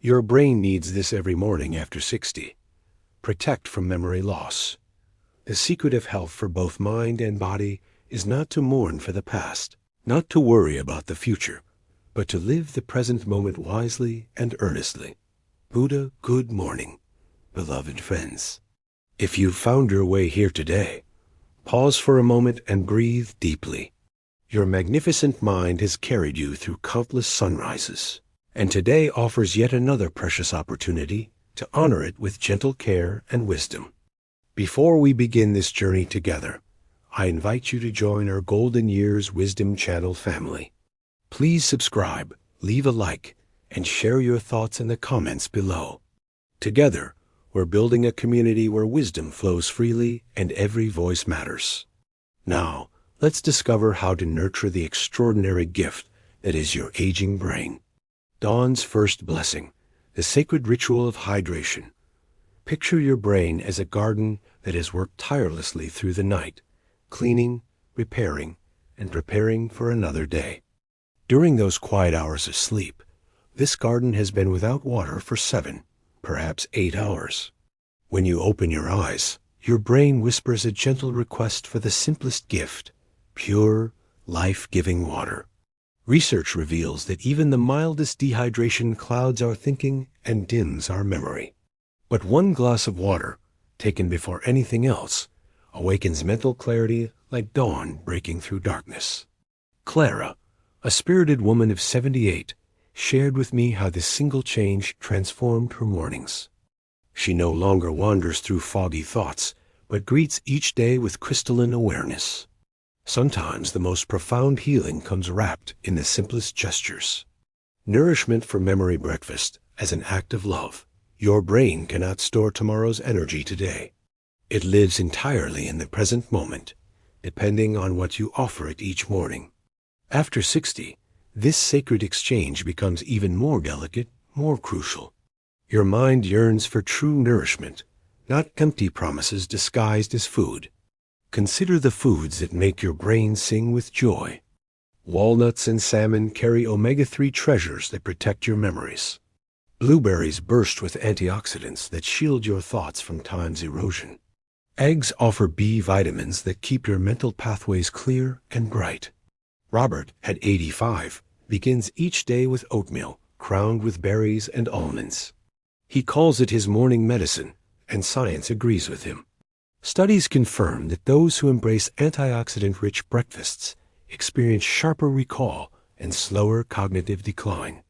Your brain needs this every morning after 60. Protect from memory loss. The secret of health for both mind and body is not to mourn for the past, not to worry about the future, but to live the present moment wisely and earnestly. Buddha, good morning, beloved friends. If you've found your way here today, pause for a moment and breathe deeply. Your magnificent mind has carried you through countless sunrises, and today offers yet another precious opportunity to honor it with gentle care and wisdom. Before we begin this journey together, I invite you to join our Golden Years Wisdom Channel family. Please subscribe, leave a like, and share your thoughts in the comments below. Together, we're building a community where wisdom flows freely and every voice matters. Now, let's discover how to nurture the extraordinary gift that is your aging brain. Dawn's first blessing, the sacred ritual of hydration. Picture your brain as a garden that has worked tirelessly through the night, cleaning, repairing, and preparing for another day. During those quiet hours of sleep, this garden has been without water for 7, perhaps 8 hours. When you open your eyes, your brain whispers a gentle request for the simplest gift, pure, life-giving water. Research reveals that even the mildest dehydration clouds our thinking and dims our memory. But one glass of water, taken before anything else, awakens mental clarity like dawn breaking through darkness. Clara, a spirited woman of 78, shared with me how this single change transformed her mornings. She no longer wanders through foggy thoughts, but greets each day with crystalline awareness. Sometimes the most profound healing comes wrapped in the simplest gestures. Nourishment for memory breakfast as an act of love. Your brain cannot store tomorrow's energy today. It lives entirely in the present moment, depending on what you offer it each morning. After 60, this sacred exchange becomes even more delicate, more crucial. Your mind yearns for true nourishment, not empty promises disguised as food. Consider the foods that make your brain sing with joy. Walnuts and salmon carry omega-3 treasures that protect your memories. Blueberries burst with antioxidants that shield your thoughts from time's erosion. Eggs offer B vitamins that keep your mental pathways clear and bright. Robert, at 85, begins each day with oatmeal, crowned with berries and almonds. He calls it his morning medicine, and science agrees with him. Studies confirm that those who embrace antioxidant-rich breakfasts experience sharper recall and slower cognitive decline.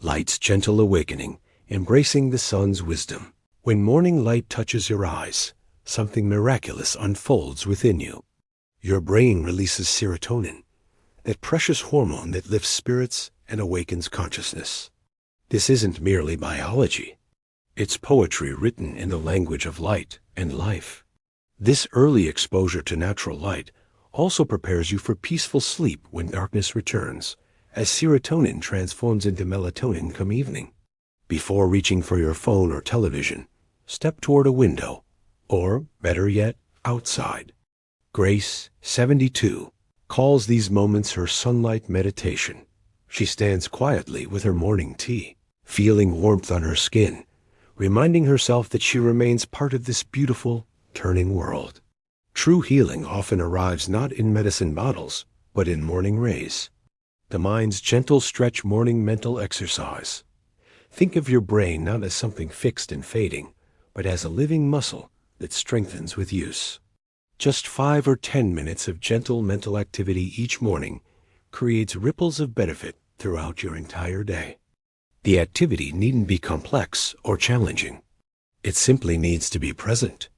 Light's gentle awakening, embracing the sun's wisdom. When morning light touches your eyes, something miraculous unfolds within you. Your brain releases serotonin, that precious hormone that lifts spirits and awakens consciousness. This isn't merely biology. It's poetry written in the language of light and life. This early exposure to natural light also prepares you for peaceful sleep when darkness returns, as serotonin transforms into melatonin come evening. Before reaching for your phone or television, step toward a window, or, better yet, outside. Grace, 72, calls these moments her sunlight meditation. She stands quietly with her morning tea, feeling warmth on her skin, reminding herself that she remains part of this beautiful, turning world. True healing often arrives not in medicine bottles, but in morning rays. The mind's gentle stretch morning mental exercise. Think of your brain not as something fixed and fading, but as a living muscle that strengthens with use. Just 5 or 10 minutes of gentle mental activity each morning creates ripples of benefit throughout your entire day. The activity needn't be complex or challenging. It simply needs to be present.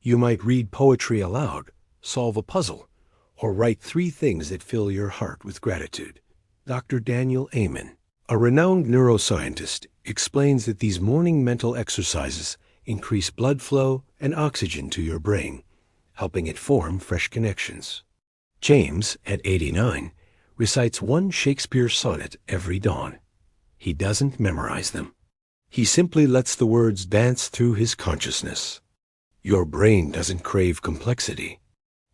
You might read poetry aloud, solve a puzzle, or write 3 things that fill your heart with gratitude. Dr. Daniel Amen, a renowned neuroscientist, explains that these morning mental exercises increase blood flow and oxygen to your brain, helping it form fresh connections. James, at 89, recites 1 Shakespeare sonnet every dawn. He doesn't memorize them. He simply lets the words dance through his consciousness. Your brain doesn't crave complexity.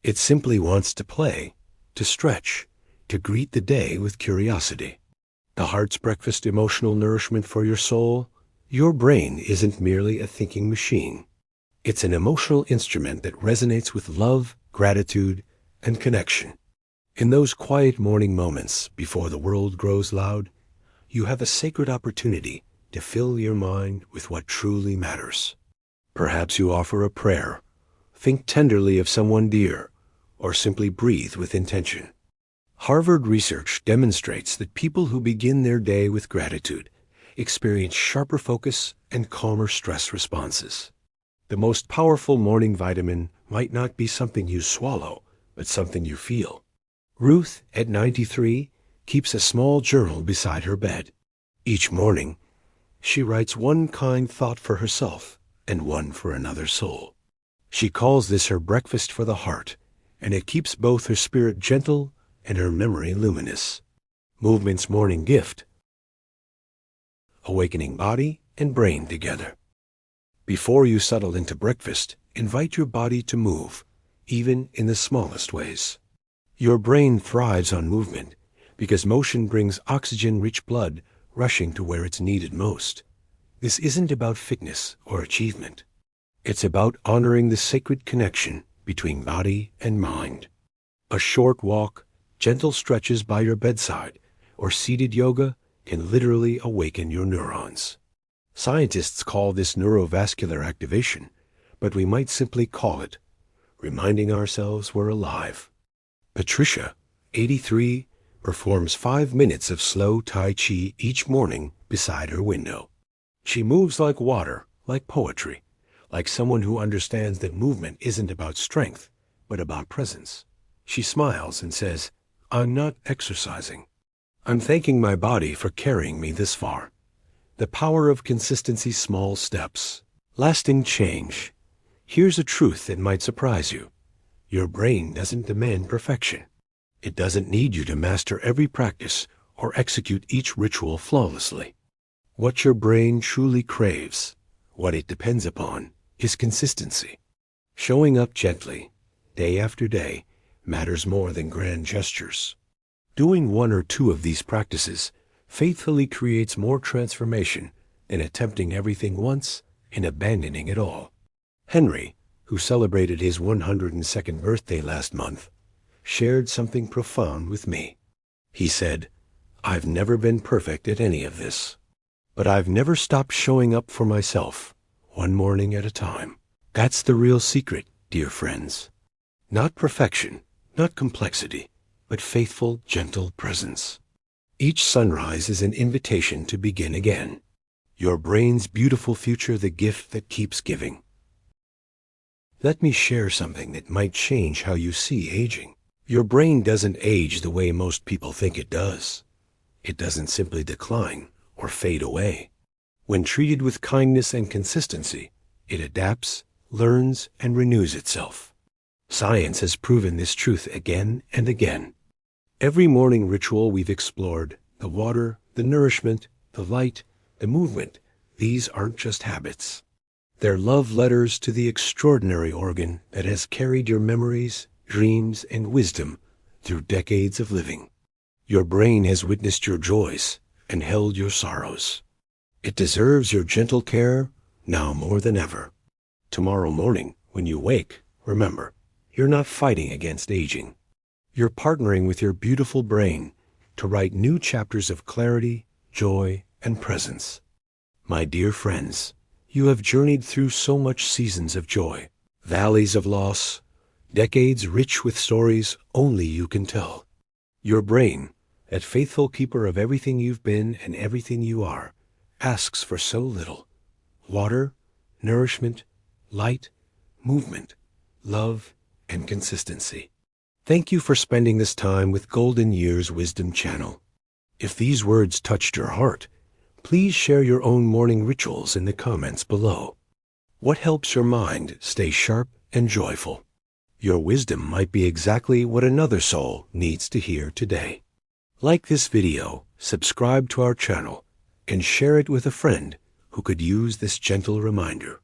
It simply wants to play, to stretch, to greet the day with curiosity. The heart's breakfast emotional nourishment for your soul, Your brain isn't merely a thinking machine. It's an emotional instrument that resonates with love, gratitude, and connection. In those quiet morning moments before the world grows loud, you have a sacred opportunity to fill your mind with what truly matters. Perhaps you offer a prayer, think tenderly of someone dear, or simply breathe with intention. Harvard research demonstrates that people who begin their day with gratitude experience sharper focus and calmer stress responses. The most powerful morning vitamin might not be something you swallow, but something you feel. Ruth, at 93, keeps a small journal beside her bed. Each morning, she writes one kind thought for herself and one for another soul. She calls this her breakfast for the heart, and it keeps both her spirit gentle and her memory luminous. Movement's morning gift, awakening body and brain together. Before you settle into breakfast, invite your body to move, even in the smallest ways. Your brain thrives on movement because motion brings oxygen-rich blood rushing to where it's needed most. This isn't about fitness or achievement. It's about honoring the sacred connection between body and mind. A short walk, gentle stretches by your bedside, or seated yoga can literally awaken your neurons. Scientists call this neurovascular activation, but we might simply call it reminding ourselves we're alive. Patricia, 83, performs 5 minutes of slow Tai Chi each morning beside her window. She moves like water, like poetry, like someone who understands that movement isn't about strength, but about presence. She smiles and says, "I'm not exercising. I'm thanking my body for carrying me this far." The power of consistency, small steps, lasting change. Here's a truth that might surprise you. Your brain doesn't demand perfection. It doesn't need you to master every practice or execute each ritual flawlessly. What your brain truly craves, what it depends upon, is consistency. Showing up gently, day after day, matters more than grand gestures. Doing one or two of these practices faithfully creates more transformation than attempting everything once and abandoning it all. Henry, who celebrated his 102nd birthday last month, shared something profound with me. He said, "I've never been perfect at any of this, but I've never stopped showing up for myself, one morning at a time." That's the real secret, dear friends. Not perfection, not complexity, but faithful, gentle presence. Each sunrise is an invitation to begin again. Your brain's beautiful future, the gift that keeps giving. Let me share something that might change how you see aging. Your brain doesn't age the way most people think it does. It doesn't simply decline or fade away. When treated with kindness and consistency, it adapts, learns, and renews itself. Science has proven this truth again and again. Every morning ritual we've explored, the water, the nourishment, the light, the movement, these aren't just habits. They're love letters to the extraordinary organ that has carried your memories, dreams, and wisdom through decades of living. Your brain has witnessed your joys and held your sorrows. It deserves your gentle care now more than ever. Tomorrow morning, when you wake, remember, you're not fighting against aging. You're partnering with your beautiful brain to write new chapters of clarity, joy, and presence. My dear friends, you have journeyed through so much seasons of joy, valleys of loss, decades rich with stories only you can tell. Your brain, that faithful keeper of everything you've been and everything you are, asks for so little. Water, nourishment, light, movement, love, and consistency. Thank you for spending this time with Golden Years Wisdom Channel. If these words touched your heart, please share your own morning rituals in the comments below. What helps your mind stay sharp and joyful? Your wisdom might be exactly what another soul needs to hear today. Like this video, subscribe to our channel, and share it with a friend who could use this gentle reminder.